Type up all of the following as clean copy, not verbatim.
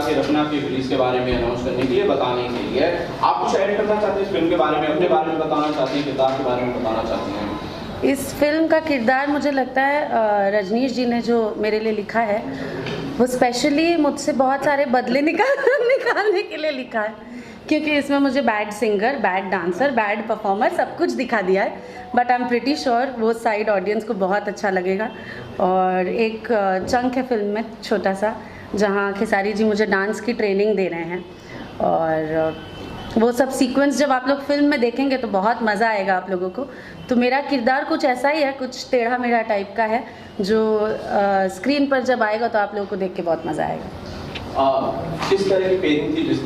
के रखना की रिलीज के बारे में अनाउंस करने के लिए, बताने के लिए आप कुछ ऐड करना चाहते हैं इस फिल्म के बारे में, अपने बारे में बताना चाहते हैं, किरदार के बारे में बताना चाहते हैं? इस फिल्म का किरदार मुझे लगता है रजनीश जी ने जो मेरे लिए लिखा है वो स्पेशली मुझसे बहुत सारे बदले निकालने के लिए लिखा है, क्योंकि इसमें मुझे bad singer, bad dancer, bad performer सब कुछ दिखा दिया है। But I am pretty sure वो साइड ऑडियंस को बहुत अच्छा लगेगा। और एक चंक है फिल्म में छोटा सा, जहाँ खेसारी जी मुझे डांस की ट्रेनिंग दे रहे हैं, और वो सब सीक्वेंस जब आप लोग फिल्म में देखेंगे तो बहुत मज़ा आएगा आप लोगों को। तो मेरा किरदार कुछ ऐसा ही है, कुछ टेढ़ा मेढ़ा टाइप का है, जो स्क्रीन पर जब आएगा तो आप लोगों को देख के बहुत मज़ा आएगा। किस तरह की पेयरिंग थी जिस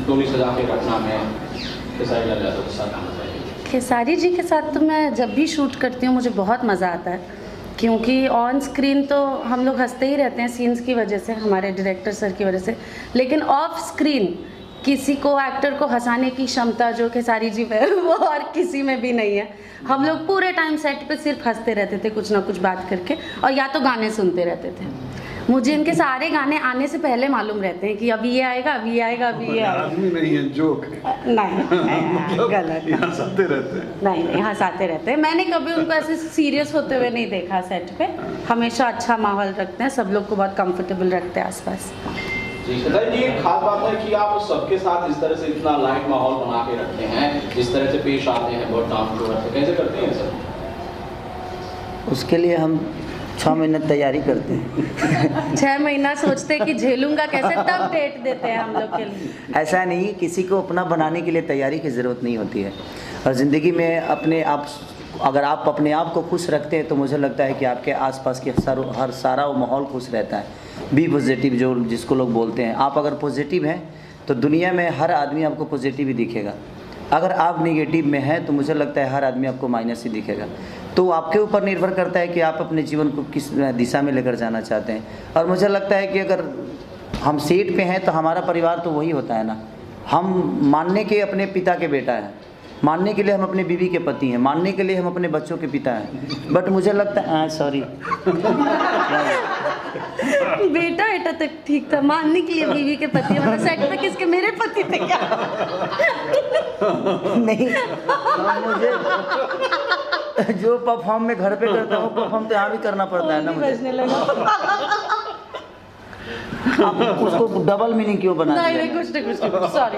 डोली सजा के रखना में खेसारी जी के साथ? तो मैं जब भी शूट करती हूँ मुझे बहुत मज़ा आता है, क्योंकि ऑन स्क्रीन तो हम लोग हंसते ही रहते हैं सीन्स की वजह से, हमारे डायरेक्टर सर की वजह से, लेकिन ऑफ स्क्रीन किसी को एक्टर को हंसाने की क्षमता जो खेसारी जी में है वो और किसी में भी नहीं है। हम लोग पूरे टाइम सेट पे सिर्फ हंसते रहते थे कुछ ना कुछ बात करके, और या तो गाने सुनते रहते थे। मुझे इनके सारे गाने आने से पहले मालूम रहते हैं कि अभी ये आएगा, अभी ये आएगा, अभी ये आएगा। आदमी नहीं है, जोक है। नहीं गलत, हंसाते रहते हैं। नहीं हंसाते रहते हैं। मैंने कभी उनको ऐसे सीरियस होते हुए नहीं देखा सेट पे। हमेशा अच्छा माहौल रखते हैं, सब लोग को बहुत कंफर्टेबल रखते हैं आसपास। जी एक खास बात है कि आप सबके साथ इस तरह से इतना लाइट माहौल बना के रखते हैं, इस तरह से पेश आते हैं, बहुत डाउन टू अर्थ, कैसे करते हैं सर? उसके लिए हम 6 महीने तैयारी करते हैं। 6 महीना सोचते हैं कि झेलूंगा कैसे, तब डेट देते हैं हम लोग के लिए। ऐसा नहीं, किसी को अपना बनाने के लिए तैयारी की ज़रूरत नहीं होती है। और ज़िंदगी में अपने आप, अगर आप अपने आप को खुश रखते हैं तो मुझे लगता है कि आपके आसपास के हर सारा वो माहौल खुश रहता है। बी पॉजिटिव, जो जिसको लोग बोलते हैं। आप अगर पॉजिटिव हैं तो दुनिया में हर आदमी आपको पॉजिटिव ही दिखेगा। अगर आप नेगेटिव में हैं तो मुझे लगता है हर आदमी आपको माइनस ही दिखेगा। तो आपके ऊपर निर्भर करता है कि आप अपने जीवन को किस दिशा में लेकर जाना चाहते हैं। और मुझे लगता है कि अगर हम सेट पे हैं तो हमारा परिवार तो वही होता है ना। हम मानने के अपने पिता के बेटा हैं, मानने के लिए हम अपने बीवी के पति हैं, मानने के लिए हम अपने बच्चों के पिता हैं। बट मुझे लगता है सॉरी बेटा बेटा तक ठीक था, मानने के लिए बीवी के पति, मतलब सेट पे किसके, मेरे पति थे क्या? नहीं, मुझे जो परफॉर्म में घर पे करता हूँ परफॉर्म तो यहाँ भी करना पड़ता है ना मुझे। आप उसको डबल मीनिंग क्यों बना दिया? नहीं कुछ सॉरी,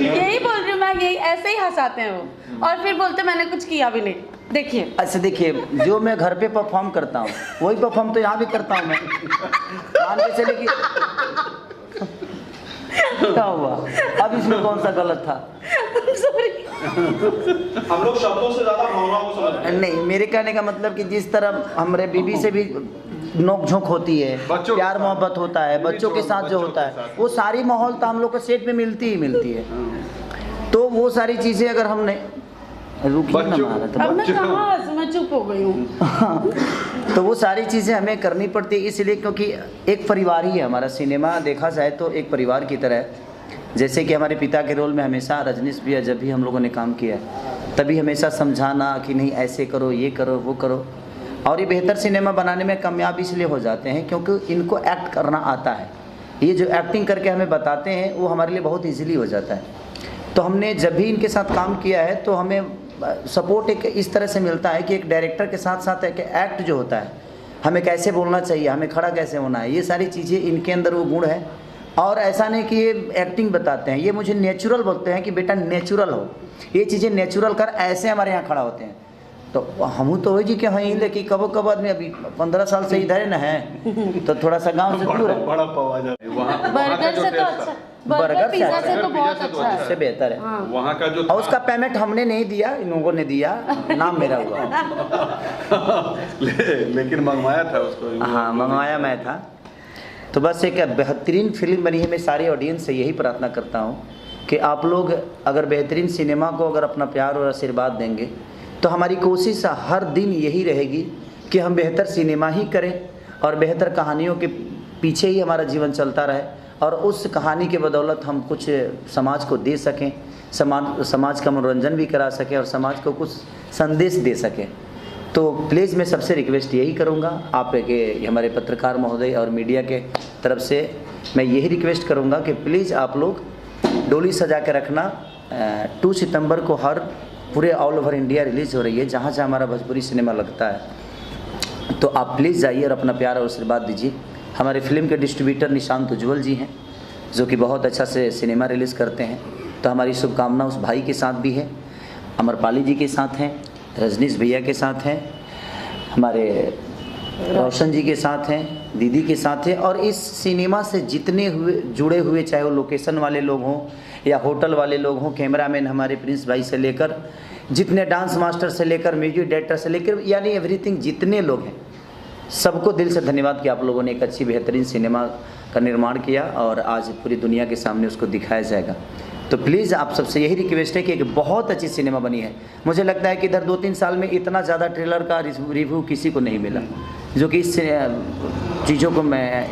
यही बोल रही हूँ मैं, यही ऐसे ही हंसाते हैं वो, और फिर बोलते मैंने कुछ किया भी नहीं। देखिए अच्छा देखिए, जो मैं घर पे परफॉर्म करता हूँ वही परफॉर्म तो यहाँ भी करता हूँ मैं। मान के चले कि क्या हुआ, अब इसमें कौन सा गलत था? हम लोग शब्दों से ज्यादा भावनाओं को समझते हैं। नहीं, मेरे कहने का मतलब कि जिस तरह हमारे बीवी से भी नोक झोंक होती है, प्यार मोहब्बत होता है, बच्चों के साथ जो होता है, वो सारी माहौल तो हम लोग को सेट में मिलती ही मिलती है। तो वो सारी चीज़ें अगर हमने रुकिए ना मारा तो अब मैं कहाँ, मैं चुप हो गई हूँ। तो वो सारी चीज़ें हमें करनी पड़ती है, इसलिए क्योंकि एक परिवार ही है हमारा। सिनेमा देखा जाए तो एक परिवार की तरह है। जैसे कि हमारे पिता के रोल में हमेशा रजनीश भैया जब भी हम लोगों ने काम किया है तभी हमेशा समझाना कि नहीं ऐसे करो, ये करो, वो करो। और ये बेहतर सिनेमा बनाने में कामयाब इसलिए हो जाते हैं क्योंकि इनको एक्ट करना आता है। ये जो एक्टिंग करके हमें बताते हैं वो हमारे लिए बहुत ईजीली हो जाता है। तो हमने जब भी इनके साथ काम किया है तो हमें सपोर्ट एक इस तरह से मिलता है कि एक डायरेक्टर के साथ साथ एक एक्ट जो होता है, हमें कैसे बोलना चाहिए, हमें खड़ा कैसे होना है, ये सारी चीज़ें इनके अंदर वो गुण है। और ऐसा नहीं कि ये एक्टिंग बताते हैं, ये मुझे नेचुरल बोलते हैं कि बेटा नेचुरल हो, ये चीज़ें नेचुरल कर, ऐसे हमारे यहाँ खड़ा होते हैं। तो हम तो वही जी कि हाँ, लेकिन कबो कब आदमी अभी 15 साल से इधर न है तो थोड़ा सा गांव से दूर है। बड़ा पाव आ जाता है वहाँ। बर्गर से तो अच्छा, बर्गर पिज्जा से तो बहुत अच्छा है, उससे बेहतर है। हाँ। वहाँ का जो और उसका पेमेंट हमने नहीं दिया, इन लोगों ने दिया, नाम मेरा हुआ। लेकिन मंगवाया था उसको। हाँ, मंगवाया मैं था। तो बस एक बेहतरीन फिल्म बनी है। मैं सारे ऑडियंस से यही प्रार्थना करता हूँ कि आप लोग अगर बेहतरीन सिनेमा को अगर अपना प्यार और आशीर्वाद देंगे तो हमारी कोशिश हर दिन यही रहेगी कि हम बेहतर सिनेमा ही करें और बेहतर कहानियों के पीछे ही हमारा जीवन चलता रहे और उस कहानी के बदौलत हम कुछ समाज को दे सकें, समाज का मनोरंजन भी करा सकें और समाज को कुछ संदेश दे सकें। तो प्लीज़ मैं सबसे रिक्वेस्ट यही करूँगा आप के हमारे पत्रकार महोदय और मीडिया के तरफ से मैं यही रिक्वेस्ट करूँगा कि प्लीज़ आप लोग डोली सजा के रखना। 2 सितंबर को हर पूरे ऑल ओवर इंडिया रिलीज़ हो रही है, जहाँ जहाँ हमारा भोजपुरी सिनेमा लगता है। तो आप प्लीज़ जाइए और अपना प्यार और आशीर्वाद दीजिए। हमारे फिल्म के डिस्ट्रीब्यूटर निशांत उज्ज्वल जी हैं, जो कि बहुत अच्छा से सिनेमा रिलीज़ करते हैं। तो हमारी शुभकामना उस भाई के साथ भी है, अमरपाली जी के साथ हैं, रजनीश भैया के साथ हैं, हमारे रोशन जी के साथ हैं, दीदी के साथ हैं। और इस सिनेमा से जितने जुड़े हुए, चाहे वो लोकेशन वाले लोग हों या होटल वाले लोग हों, कैमरामैन हमारे प्रिंस भाई से लेकर, जितने डांस मास्टर से लेकर, म्यूजिक डायरेक्टर से लेकर, यानी एवरीथिंग, जितने लोग हैं, सबको दिल से धन्यवाद कि आप लोगों ने एक अच्छी बेहतरीन सिनेमा का निर्माण किया और आज पूरी दुनिया के सामने उसको दिखाया जाएगा। तो प्लीज़ आप सबसे यही रिक्वेस्ट है कि एक बहुत अच्छी सिनेमा बनी है। मुझे लगता है कि इधर 2-3 साल में इतना ज़्यादा ट्रेलर का रिव्यू किसी को नहीं मिला जो कि इस चीज़ों को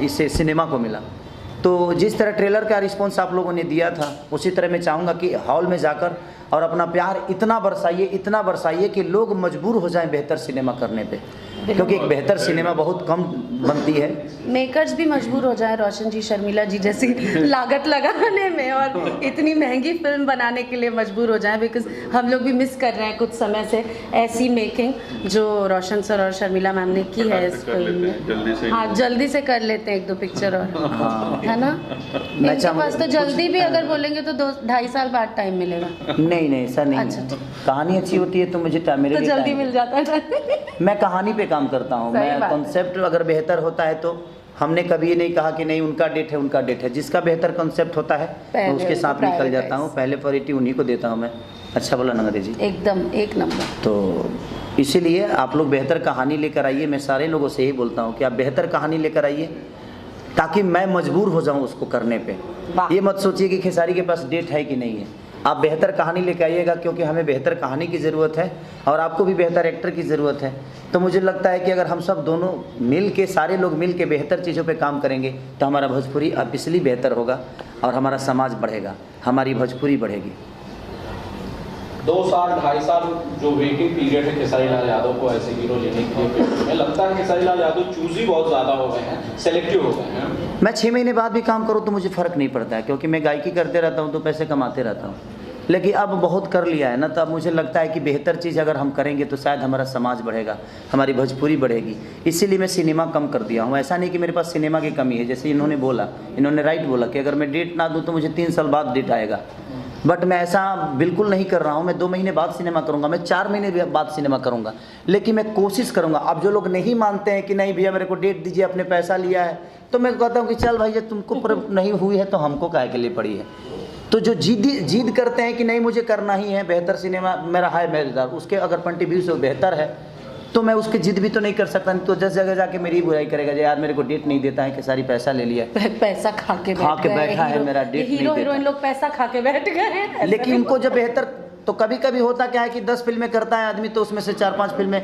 इस सिनेमा को मिला। तो जिस तरह ट्रेलर का रिस्पॉन्स आप लोगों ने दिया था, उसी तरह मैं चाहूँगा कि हॉल में जाकर और अपना प्यार इतना बरसाइए कि लोग मजबूर हो जाएं बेहतर सिनेमा करने पे, क्योंकि एक बेहतर सिनेमा बहुत कम बनती है। मेकर्स भी मजबूर हो जाए रोशन जी, शर्मिला जी जैसी लागत लगाने में और इतनी महंगी फिल्म बनाने के लिए मजबूर हो जाए, बिकॉज हम लोग भी मिस कर रहे हैं कुछ समय से ऐसी मेकिंग जो रोशन सर और शर्मिला मैम ने की है इस फिल्म में। हाँ, जल्दी से कर लेते हैं 1-2 पिक्चर और, है ना। इनके पास तो जल्दी भी अगर बोलेंगे तो 2-2.5 साल बाद टाइम मिलेगा। नहीं ऐसा नहीं। अच्छा, कहानी अच्छी होती है तो मुझे मेरे तो लिए जल्दी मिल जाता है। मैं कहानी पे काम करता हूँ। मैं कॉन्सेप्ट अगर बेहतर होता है तो हमने कभी नहीं कहा कि नहीं उनका डेट है। जिसका बेहतर कॉन्सेप्ट होता है मैं उसके साथ निकल जाता हूँ, पहले प्रायोरिटी उन्हीं को देता हूँ मैं। अच्छा बोला नंगरे जी, एकदम 1 नंबर। तो इसीलिए आप लोग बेहतर कहानी लेकर आइए। मैं सारे लोगों से यही बोलता हूँ कि आप बेहतर कहानी लेकर आइए ताकि मैं मजबूर हो जाऊँ उसको करने पर। ये मत सोचिए कि खेसारी के पास डेट है कि नहीं है। आप बेहतर कहानी लेकर आइएगा, क्योंकि हमें बेहतर कहानी की ज़रूरत है और आपको भी बेहतर एक्टर की ज़रूरत है। तो मुझे लगता है कि अगर हम सब दोनों मिल के, सारे लोग मिल के बेहतर चीज़ों पे काम करेंगे तो हमारा भोजपुरी अब इसलिए बेहतर होगा और हमारा समाज बढ़ेगा, हमारी भोजपुरी बढ़ेगी। 2 साल 2.5 साल जो वेटिंग पीरियड है खेसारी लाल यादव को ऐसे हीरो लेने के लिए, हमें लगता है खेसारी लाल यादव चूजी बहुत ज़्यादा हो गए हैं, सेलेक्टिव हो गए हैं। मैं 6 महीने बाद भी काम करूँ तो मुझे फ़र्क नहीं पड़ता है, क्योंकि मैं गायकी करते रहता हूँ तो पैसे कमाते रहता हूँ। लेकिन अब बहुत कर लिया है ना, तो अब मुझे लगता है कि बेहतर चीज़ अगर हम करेंगे तो शायद हमारा समाज बढ़ेगा, हमारी भोजपुरी बढ़ेगी। इसीलिए मैं सिनेमा कम कर दिया हूँ। ऐसा नहीं कि मेरे पास सिनेमा की कमी है, जैसे इन्होंने राइट बोला कि अगर मैं डेट ना दूँ तो मुझे 3 साल बाद डेट आएगा। बट मैं ऐसा बिल्कुल नहीं कर रहा हूँ। मैं 2 महीने बाद सिनेमा करूँगा, मैं 4 महीने बाद सिनेमा करूँगा, लेकिन मैं कोशिश करूँगा। अब जो लोग नहीं मानते हैं कि नहीं भैया मेरे को डेट दीजिए, अपने पैसा लिया है, तो मैं कहता हूँ कि चल भाई जब तुमको पर नहीं हुई है तो हमको काहे के लिए पड़ी है। तो जो जिद करते हैं कि नहीं मुझे करना ही है, बेहतर सिनेमा मेरा है मेजदार, उसके अगर पॉइंट ऑफ व्यू से बेहतर है तो मैं उसकी जिद भी तो नहीं कर सकता। तो 10 जगह जाके मेरी बुराई करेगा, यार मेरे को डेट नहीं देता है कि सारी पैसा ले लिया, पैसा खा के बैठा है, मेरा डेट नहीं देता। हीरोइन लोग पैसा खा के बैठ गए। लेकिन उनको जब बेहतर, तो कभी कभी होता क्या है कि 10 फिल्में करता है आदमी, तो उसमें से 4-5 फिल्में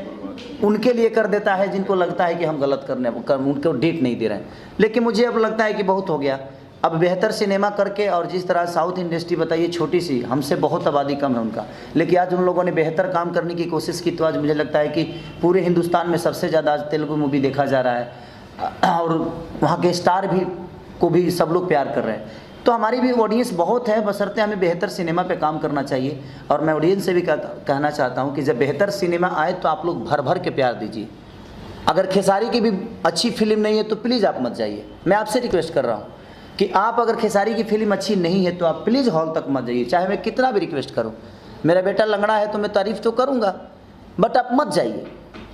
उनके लिए कर देता है जिनको लगता है कि हम गलत उनको डेट नहीं दे रहे हैं। लेकिन मुझे अब लगता है कि बहुत हो गया, अब बेहतर सिनेमा करके। और जिस तरह साउथ इंडस्ट्री बताइए छोटी सी, हमसे बहुत आबादी कम है उनका, लेकिन आज उन लोगों ने बेहतर काम करने की कोशिश की, तो आज मुझे लगता है कि पूरे हिंदुस्तान में सबसे ज़्यादा आज तेलुगु मूवी देखा जा रहा है और वहाँ के स्टार भी को भी सब लोग प्यार कर रहे हैं। तो हमारी भी ऑडियंस बहुत है, बशर्ते हमें बेहतर सिनेमा पे काम करना चाहिए। और मैं ऑडियंस से भी कहना चाहता हूँ कि जब बेहतर सिनेमा आए तो आप लोग भर भर के प्यार दीजिए। अगर खेसारी की भी अच्छी फिल्म नहीं है तो प्लीज़ आप मत जाइए। मैं आपसे रिक्वेस्ट कर रहा हूँ कि आप अगर खेसारी की फिल्म अच्छी नहीं है तो आप प्लीज़ हॉल तक मत जाइए, चाहे मैं कितना भी रिक्वेस्ट करूं। मेरा बेटा लंगड़ा है तो मैं तारीफ़ तो करूंगा, बट आप मत जाइए।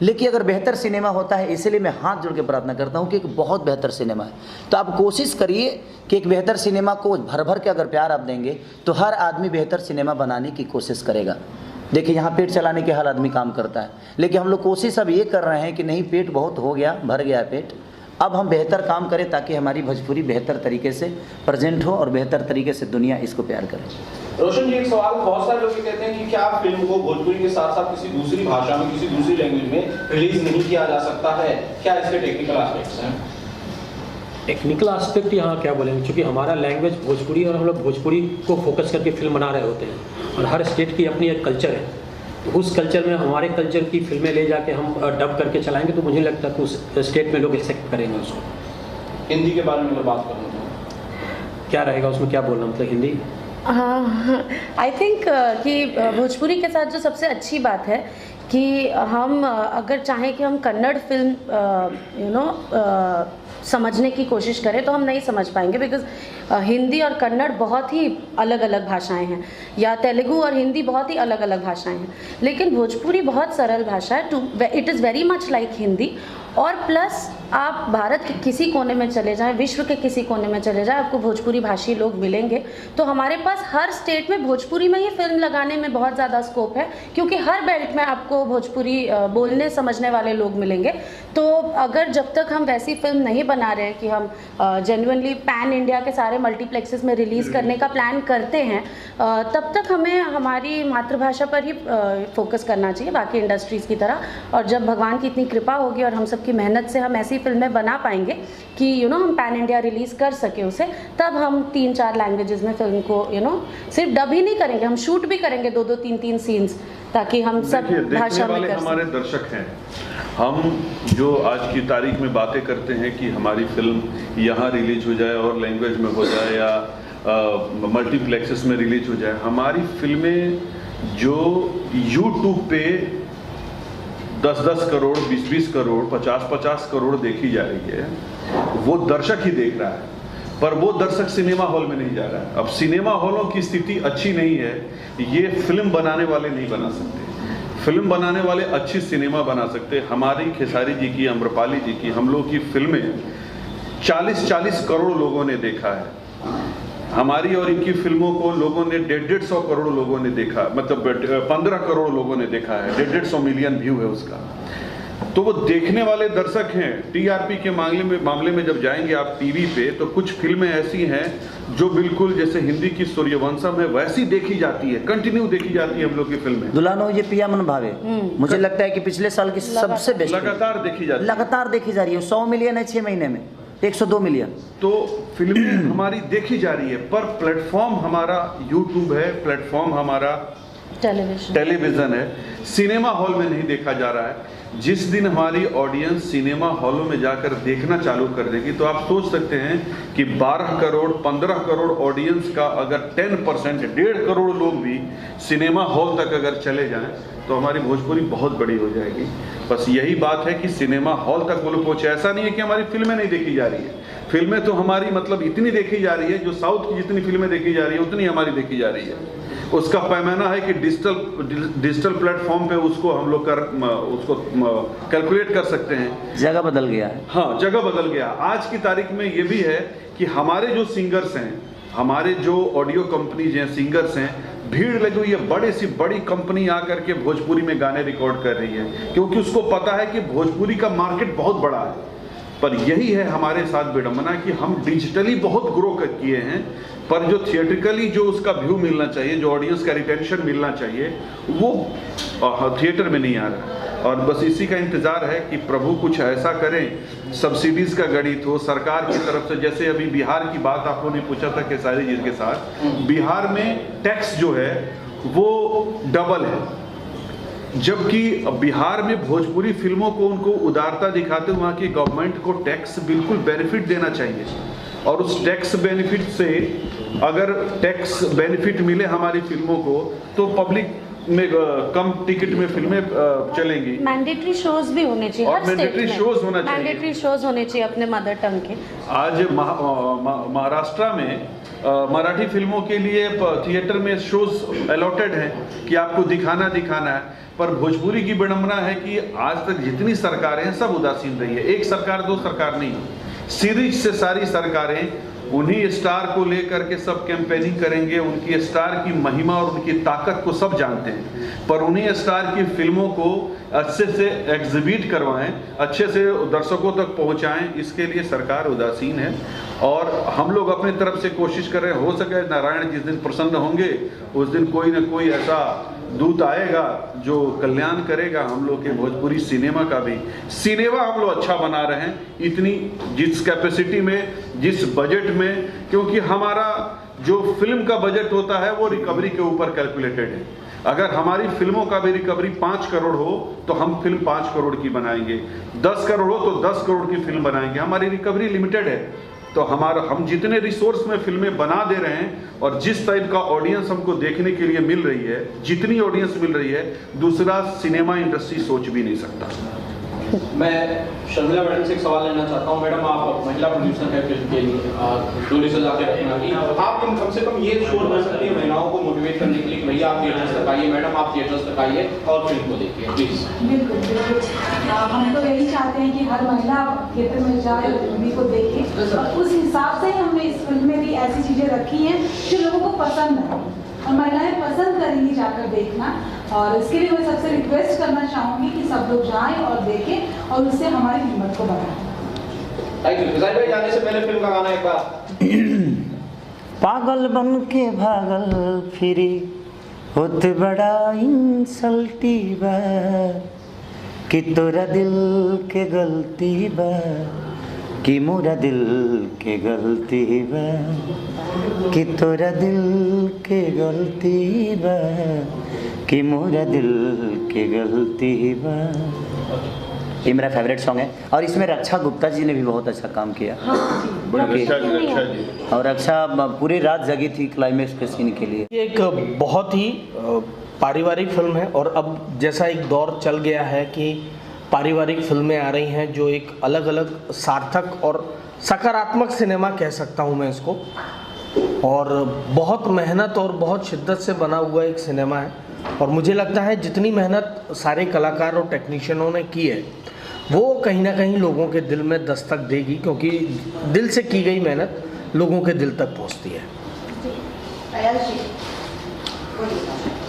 लेकिन अगर बेहतर सिनेमा होता है, इसलिए मैं हाथ जोड़ के प्रार्थना करता हूं कि एक बहुत बेहतर सिनेमा है, तो आप कोशिश करिए कि एक बेहतर सिनेमा को भर भर के अगर प्यार आप देंगे तो हर आदमी बेहतर सिनेमा बनाने की कोशिश करेगा। देखिए यहाँ पेट चलाने के हर आदमी काम करता है, लेकिन हम लोग कोशिश अब ये कर रहे हैं कि नहीं, पेट बहुत हो गया, भर गया पेट, अब हम बेहतर काम करें ताकि हमारी भोजपुरी बेहतर तरीके से प्रेजेंट हो और बेहतर तरीके से दुनिया इसको प्यार करे। रोशन जी, एक सवाल, बहुत सारे लोग कहते हैं कि क्या फिल्म को भोजपुरी के साथ साथ किसी दूसरी भाषा में, किसी दूसरी लैंग्वेज में रिलीज नहीं किया जा सकता है, क्या इसके टेक्निकल एस्पेक्ट्स हैं? टेक्निकल एस्पेक्ट यहाँ क्या बोलेंगे, क्योंकि हमारा लैंग्वेज भोजपुरी और हम लोग भोजपुरी को फोकस करके फिल्म बना रहे होते हैं और हर स्टेट की अपनी एक कल्चर है, तो उस कल्चर में हमारे कल्चर की फिल्में ले जाके हम डब करके चलाएंगे तो मुझे लगता है कि उस स्टेट में लोग एक्सेप्ट करेंगे उसको। हिंदी के बारे में अगर बात करूँ तो क्या रहेगा उसमें, क्या बोलना, मतलब हिंदी? हाँ, आई थिंक कि भोजपुरी के साथ जो सबसे अच्छी बात है कि हम अगर चाहें कि हम कन्नड़ फिल्म समझने की कोशिश करें तो हम नहीं समझ पाएंगे, बिकॉज हिंदी और कन्नड़ बहुत ही अलग अलग भाषाएं हैं, या तेलुगु और हिंदी बहुत ही अलग अलग भाषाएं हैं, लेकिन भोजपुरी बहुत सरल भाषा है। It is very much like Hindi. और प्लस आप भारत के किसी कोने में चले जाएं, विश्व के किसी कोने में चले जाएं, आपको भोजपुरी भाषी लोग मिलेंगे। तो हमारे पास हर स्टेट में भोजपुरी में ही फिल्म लगाने में बहुत ज़्यादा स्कोप है, क्योंकि हर बेल्ट में आपको भोजपुरी बोलने समझने वाले लोग मिलेंगे। तो अगर जब तक हम वैसी फिल्म नहीं बना रहे हैं कि हम जेन्युइनली पैन इंडिया के सारे मल्टीप्लेक्सेस में रिलीज़ करने का प्लान करते हैं, तब तक हमें हमारी मातृभाषा पर ही फोकस करना चाहिए, बाकी इंडस्ट्रीज़ की तरह। और जब भगवान की इतनी कृपा होगी और हम सबकी मेहनत से हम ऐसी फिल्में बना पाएंगे कि हम पैन इंडिया रिलीज़ कर सके उसे, तब हम 3-4 लैंग्वेजेस में फिल्म को सिर्फ डब ही नहीं करेंगे, हम शूट भी करेंगे 2-2, 3-3 सीन्स, ताकि हम सब भाषा में कर हमारे दर्शक हैं, हम जो आज की तारीख में बातें करते हैं कि हमारी फिल्म यहाँ रिलीज हो जाए और लैंग्वेज में हो जाए या मल्टीप्लेक्सेस में रिलीज हो जाए, हमारी फिल्में जो यूट्यूब पे 10-10 करोड़, 20-20 करोड़, 50-50 करोड़ देखी जा रही है, वो दर्शक ही देख रहा है, पर वो दर्शक सिनेमा हॉल में नहीं जा रहा है। अब सिनेमा हॉलों की स्थिति अच्छी नहीं है, ये फिल्म बनाने वाले नहीं बना सकते। फिल्म बनाने वाले अच्छी सिनेमा बना सकते। हमारी खेसारी जी की, अम्रपाली जी की, हम लोग की फिल्में 40-40 करोड़ लोगों ने देखा है। हमारी और इनकी फिल्मों को लोगों ने 150 करोड़ लोगों ने देखा, मतलब 15 करोड़ लोगों ने देखा है, 150 मिलियन व्यू है उसका। तो वो देखने वाले दर्शक हैं। टीआरपी के मामले में जब जाएंगे आप टीवी पे, तो कुछ फिल्में ऐसी हैं जो बिल्कुल जैसे हिंदी की सूर्यवंशम है वैसी देखी जाती है, कंटिन्यू देखी जाती है हम लोग की फिल्में। दुल्हन हो ये पिया मन भावे, मुझे लगता है कि पिछले साल की सबसे बेस्ट, लगातार देखी जाती है, लगातार देखी जा रही है। 100 मिलियन है 6 महीने में, 102 मिलियन। तो फिल्में हमारी देखी जा रही है, पर प्लेटफॉर्म हमारा यूट्यूब है, प्लेटफॉर्म हमारा टेलीविजन है, सिनेमा हॉल में नहीं देखा जा रहा है। जिस दिन हमारी ऑडियंस सिनेमा हॉलों में जाकर देखना चालू कर देगी, तो आप सोच सकते हैं कि 12 करोड़ 15 करोड़ ऑडियंस का अगर 10%, 1.5 करोड़ लोग भी सिनेमा हॉल तक अगर चले जाएं, तो हमारी भोजपुरी बहुत बड़ी हो जाएगी। बस यही बात है कि सिनेमा हॉल तक वो लोग पहुंचे। ऐसा नहीं है कि हमारी फिल्में नहीं देखी जा रही है, फिल्में तो हमारी मतलब इतनी देखी जा रही है, जो साउथ की जितनी फिल्में देखी जा रही है उतनी हमारी देखी जा रही है। उसका पैमाना है कि डिजिटल प्लेटफॉर्म पे उसको हम लोग उसको कैलकुलेट कर सकते हैं। जगह बदल गया है। हाँ, जगह बदल गया। आज की तारीख में ये भी है कि हमारे जो सिंगर्स हैं, हमारे जो ऑडियो कंपनीज हैं, सिंगर्स हैं, भीड़ लगी हुई है, बड़ी सी बड़ी कंपनी आकर के भोजपुरी में गाने रिकॉर्ड कर रही है, क्योंकि उसको पता है कि भोजपुरी का मार्केट बहुत बड़ा है। पर यही है हमारे साथ विडंबना कि हम डिजिटली बहुत ग्रो किए हैं, पर जो थिएट्रिकली जो उसका व्यू मिलना चाहिए, जो ऑडियंस का रिटेंशन मिलना चाहिए, वो थिएटर में नहीं आ रहा। और बस इसी का इंतजार है कि प्रभु कुछ ऐसा करें, सब्सिडीज का गणित हो सरकार की तरफ से। जैसे अभी बिहार की बात आप लोगों ने पूछा था खेसारी जी के साथ, बिहार में टैक्स जो है वो डबल है, जबकि बिहार में भोजपुरी फिल्मों को उनको उदारता दिखाते हुए वहाँ की गवर्नमेंट को टैक्स बिल्कुल बेनिफिट देना चाहिए। और उस टैक्स बेनिफिट से अगर टैक्स बेनिफिट मिले हमारी फिल्मों को, तो पब्लिक में कम टिकट में फिल्में चलेंगी। मैंडेटरी शोज भी होने चाहिए, और मैंडेटरी शोज होना चाहिए, मैंडेटरी शोज होने चाहिए अपने मदर टंग के। आज महाराष्ट्र में मराठी फिल्मों के लिए थिएटर में शोज अलॉटेड हैं कि आपको दिखाना है, पर भोजपुरी की विडंबना है कि आज तक जितनी सरकारें हैं सब उदासीन रही है। एक सरकार दो सरकार नहीं, सीरीज से सारी सरकारें उन्हीं स्टार को लेकर के सब कैंपेनिंग करेंगे। उनकी स्टार की महिमा और उनकी ताकत को सब जानते हैं, पर उन्हीं स्टार की फिल्मों को अच्छे से एग्जिबिट करवाएं, अच्छे से दर्शकों तक पहुंचाएं, इसके लिए सरकार उदासीन है। और हम लोग अपनी तरफ से कोशिश कर रहे हैं, हो सके नारायण जिस दिन प्रसन्न होंगे उस दिन कोई ना कोई ऐसा दूत आएगा जो कल्याण करेगा हम लोग के भोजपुरी सिनेमा का भी। सिनेमा हम लोग अच्छा बना रहे हैं, इतनी जिस कैपेसिटी में, जिस बजट में, क्योंकि हमारा जो फिल्म का बजट होता है वो रिकवरी के ऊपर कैलकुलेटेड है। अगर हमारी फिल्मों का भी रिकवरी 5 करोड़ हो तो हम फिल्म 5 करोड़ की बनाएंगे, 10 करोड़ हो तो 10 करोड़ की फिल्म बनाएंगे। हमारी रिकवरी लिमिटेड है, तो हम जितने रिसोर्स में फिल्में बना दे रहे हैं और जिस टाइप का ऑडियंस हमको देखने के लिए मिल रही है, जितनी ऑडियंस मिल रही है, दूसरा सिनेमा इंडस्ट्री सोच भी नहीं सकता। मैं शर्मिला मैडम से एक सवाल लेना चाहता हूँ। मैडम, आप महिला प्रोड्यूसर है फिल्म के लिए, डोली सजा के रखना की आप कम से कम ये शोर कर सकती है महिलाओं को मोटिवेट करने के लिए, भैया आप थिएटर्स तक आइए, मैडम आप थिएटर्स तक आइए और फिल्म को देखिए प्लीज। बिल्कुल बिल्कुल, हम तो यही चाहते हैं कि हर महिला थिएटर में जाए और मूवी को देखे, और उस हिसाब से हमने इस फिल्म में भी ऐसी चीज़ें रखी हैं जो लोगों को पसंद है और महिलाएं पसंद करेंगी जाकर देखना। और इसके लिए मैं सबसे रिक्वेस्ट करना चाहूँगी कि सब लोग जाएं और देखें और उससे हमारी हिम्मत को बढ़ाएं। Thank you. भाई जाने से पहले फिल्म का गाना एक बार। पागल बन के भागल फिरी होत बड़ा इंसल्टी बा कि तोरा दिल के गलती बा कि मोरा दिल के गलती बा कि तोरा दिल के गलती बा कि मोरा दिल के गलती बा। ये मेरा फेवरेट सॉन्ग है और इसमें रक्षा गुप्ता जी ने भी बहुत अच्छा काम किया। रक्षा जी और रक्षा पूरी रात जगी थी क्लाइमेक्स के सीन के लिए। ये एक बहुत ही पारिवारिक फिल्म है और अब जैसा एक दौर चल गया है कि पारिवारिक फिल्में आ रही हैं जो एक अलग अलग सार्थक और सकारात्मक सिनेमा कह सकता हूं मैं इसको, और बहुत मेहनत और बहुत शिद्दत से बना हुआ एक सिनेमा है। और मुझे लगता है जितनी मेहनत सारे कलाकार और टेक्नीशियनों ने की है वो कहीं ना कहीं लोगों के दिल में दस्तक देगी, क्योंकि दिल से की गई मेहनत लोगों के दिल तक पहुंचती है।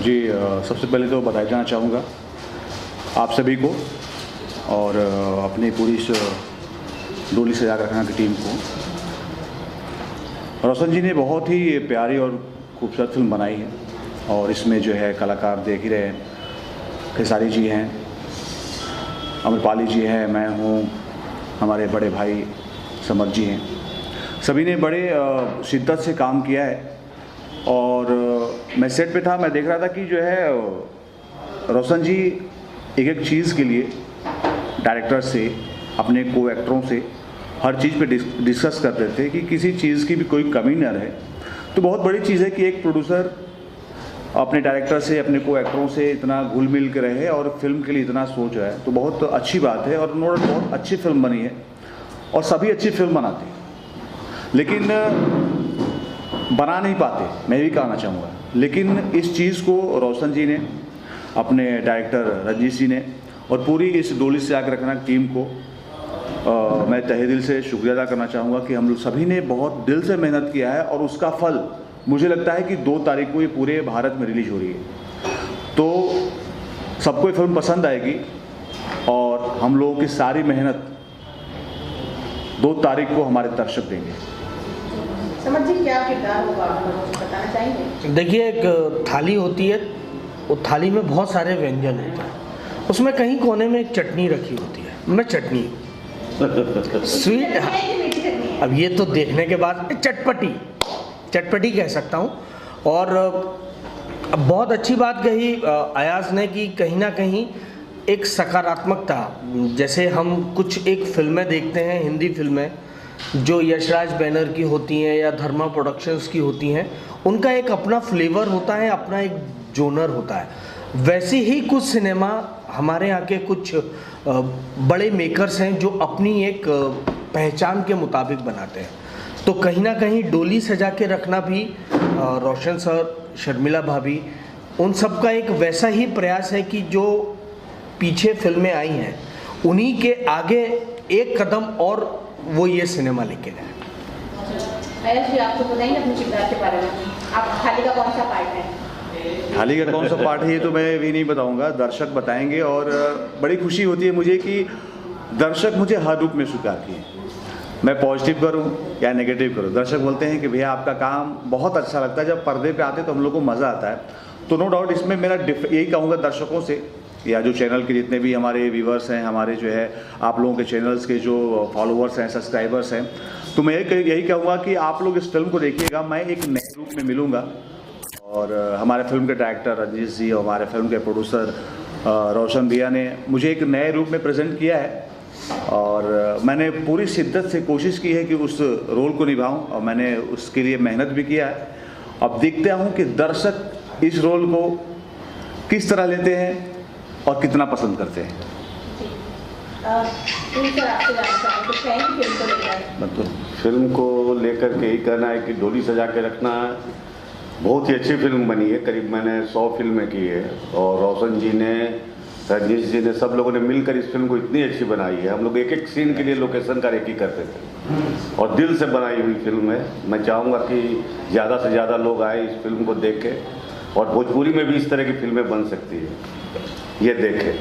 जी सबसे पहले तो बधाई देना चाहूँगा आप सभी को और अपनी पूरी इस डोली सजा कर रखना की टीम को। रोशन जी ने बहुत ही प्यारी और खूबसूरत फिल्म बनाई है और इसमें जो है कलाकार देख ही रहे हैं, खेसारी जी हैं, अमरपाली जी हैं, मैं हूँ, हमारे बड़े भाई समर जी हैं, सभी ने बड़े शिद्दत से काम किया है। और मैं सेट पे था, मैं देख रहा था कि जो है रोशन जी एक एक चीज़ के लिए डायरेक्टर से, अपने को एक्टरों से हर चीज़ पे डिस्कस करते थे कि किसी चीज़ की भी कोई कमी न रहे। तो बहुत बड़ी चीज़ है कि एक प्रोड्यूसर अपने डायरेक्टर से, अपने को एक्टरों से इतना घुल मिल के रहे और फिल्म के लिए इतना सोच रहा है, तो बहुत अच्छी बात है। और उन्होंने बहुत अच्छी फिल्म बनी है और सभी अच्छी फिल्म बनाते हैं, लेकिन बना नहीं पाते, मैं भी कहना चाहूँगा। लेकिन इस चीज़ को रोशन जी ने, अपने डायरेक्टर रंजीत जी ने और पूरी इस डोली से आकर रखना टीम को मैं तहे दिल से शुक्रिया अदा करना चाहूँगा कि हम लोग सभी ने बहुत दिल से मेहनत किया है और उसका फल मुझे लगता है कि 2 तारीख को ये पूरे भारत में रिलीज हो रही है, तो सबको ये फिल्म पसंद आएगी और हम लोगों की सारी मेहनत 2 तारीख को हमारे दर्शक देंगे। समझ जी क्या किरदार होगा आपको बताना चाहेंगे? देखिए, एक थाली होती है, वो थाली में बहुत सारे व्यंजन होते हैं, उसमें कहीं कोने में एक चटनी रखी होती है, मैं चटनी स्वीट, अब ये तो देखने के बाद चटपटी कह सकता हूँ। और बहुत अच्छी बात कही अयाज ने कि कहीं ना कहीं एक सकारात्मकता, जैसे हम कुछ एक फिल्में देखते हैं, हिंदी फिल्में जो यशराज बैनर की होती हैं या धर्मा प्रोडक्शंस की होती हैं, उनका एक अपना फ्लेवर होता है, अपना एक जोनर होता है। वैसे ही कुछ सिनेमा हमारे यहाँ के कुछ बड़े मेकर्स हैं जो अपनी एक पहचान के मुताबिक बनाते हैं। तो कहीं ना कहीं डोली सजा के रखना भी रोशन सर, शर्मिला भाभी, उन सब का एक वैसा ही प्रयास है कि जो पीछे फिल्में आई हैं उन्हीं के आगे एक कदम और वो ये सिनेमा लेके गए। अय्यर जी, आपको बताइए अपने किरदार के बारे में, आप थाली का कौन सा पार्ट है? थाली का कौन सा पार्ट है ये तो मैं भी नहीं बताऊंगा, दर्शक बताएंगे। और बड़ी खुशी होती है मुझे कि दर्शक मुझे हर रूप में स्वीकार किए, मैं पॉजिटिव करूं या नेगेटिव करूं। दर्शक बोलते हैं कि भैया आपका काम बहुत अच्छा लगता है, जब पर्दे पे आते तो हम लोग को मज़ा आता है। तो नो डाउट इसमें मेरा यही कहूँगा दर्शकों से, या जो चैनल के जितने भी हमारे व्यूवर्स हैं, हमारे जो है आप लोगों के चैनल्स के जो फॉलोअर्स हैं, सब्सक्राइबर्स हैं, तो मैं यही कहूँगा कि आप लोग इस फिल्म को देखिएगा। मैं एक नए रूप में मिलूँगा और हमारे फिल्म के डायरेक्टर रंजीत जी और हमारे फिल्म के प्रोड्यूसर रोशन भैया ने मुझे एक नए रूप में प्रेजेंट किया है और मैंने पूरी शिद्दत से कोशिश की है कि उस रोल को निभाऊं और मैंने उसके लिए मेहनत भी किया है। अब देखता हूं कि दर्शक इस रोल को किस तरह लेते हैं और कितना पसंद करते हैं। फिल्म को लेकर के ही कहना है कि डोली सजा के रखना बहुत ही अच्छी फिल्म बनी है। करीब मैंने 100 फिल्में की है और रोशन जी ने, रजनीश जी ने, सब लोगों ने मिलकर इस फिल्म को इतनी अच्छी बनाई है। हम लोग एक एक सीन के लिए लोकेशन का रेकी करते थे और दिल से बनाई हुई फिल्म है। मैं चाहूँगा कि ज़्यादा से ज़्यादा लोग आए इस फिल्म को देखें और भोजपुरी में भी इस तरह की फिल्में बन सकती है, ये देखें।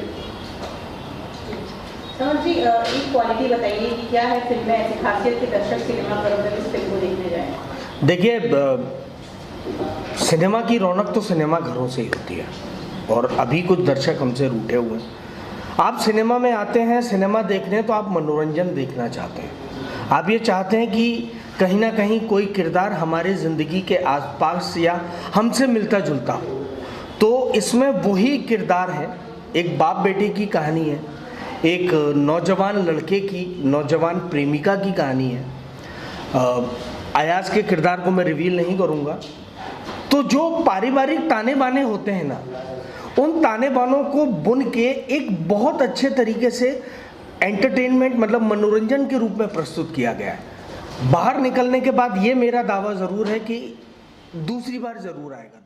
समर जी, एक क्वालिटी बताइए कि क्या है फिल्म में ऐसी खासियत कि दर्शक सिनेमा पर अगर इस फिल्म को देखने जाए? देखिए, सिनेमा की रौनक तो सिनेमा घरों से ही होती है और अभी कुछ दर्शक हमसे रूठे हुए हैं। आप सिनेमा में आते हैं सिनेमा देखने, तो आप मनोरंजन देखना चाहते हैं। आप ये चाहते हैं कि कहीं ना कहीं कोई किरदार हमारे ज़िंदगी के आसपास या हमसे मिलता जुलता हो। तो इसमें वही किरदार है, एक बाप बेटे की कहानी है, एक नौजवान लड़के की, नौजवान प्रेमिका की कहानी है। अयाज के किरदार को मैं रिवील नहीं करूँगा। तो जो पारिवारिक ताने बाने होते हैं ना, उन ताने बानों को बुन के एक बहुत अच्छे तरीके से एंटरटेनमेंट मतलब मनोरंजन के रूप में प्रस्तुत किया गया है। बाहर निकलने के बाद ये मेरा दावा ज़रूर है कि दूसरी बार ज़रूर आएगा।